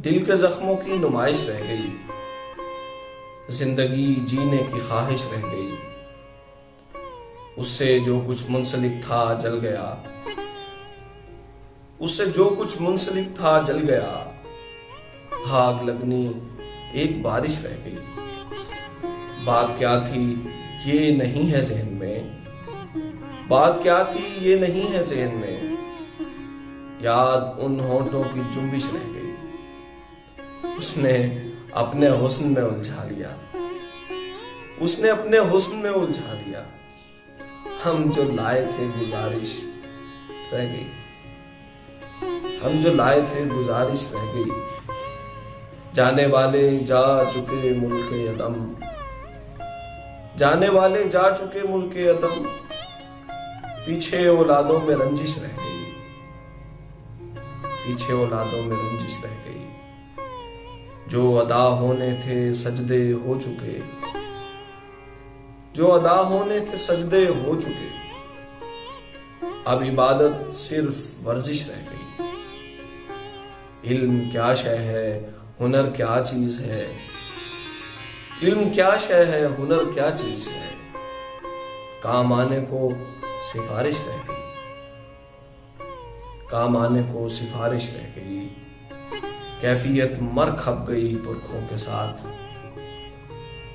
दिल के जख्मों की नुमाइश रह गई, जिंदगी जीने की ख्वाहिश रह गई। उससे जो कुछ मुंसलिक था जल गया, उससे जो कुछ मुंसलिक था जल गया। आग लगनी एक बारिश रह गई। बात क्या थी ये नहीं है ज़हन में, बात क्या थी ये नहीं है ज़हन में। याद उन होंठों की जुम्बिश रह गई। उसने अपने हुस्न में उलझा लिया, उसने अपने हुस्न में उलझा लिया। हम जो लाए थे गुजारिश रह गई, हम जो लाए थे गुजारिश रह गई। जाने वाले जा चुके मुल्के अदम, जाने वाले जा चुके मुल्के अदम। पीछे औलादों में रंजिश रह गई, पीछे औलादों में रंजिश रह गई। जो अदा होने थे सजदे हो चुके, जो अदा होने थे सजदे हो चुके। अब इबादत सिर्फ वर्जिश रह गई। इल्म क्या शय है, हुनर क्या चीज है। इल्म क्या शय है, हुनर क्या चीज है। काम आने को सिफारिश रह गई, काम आने को सिफारिश रह गई। कैफियत मर खप गई पुरखों के साथ,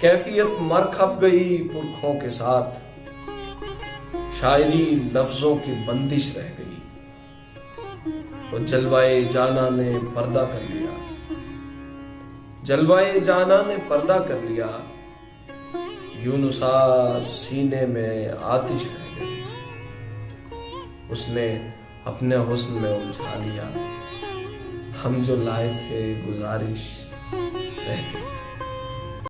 कैफियत मर खप गई पुरखों के साथ। शायरी लफ्जों की बंदिश रह गई। वो जलवाए जाना ने पर्दा कर लिया, जलवाए जाना ने पर्दा कर लिया। यूनुसा सीने में आतिश रह गई। उसने अपने हुस्न में उलझा लिया। हम जो लाए थे गुजारिश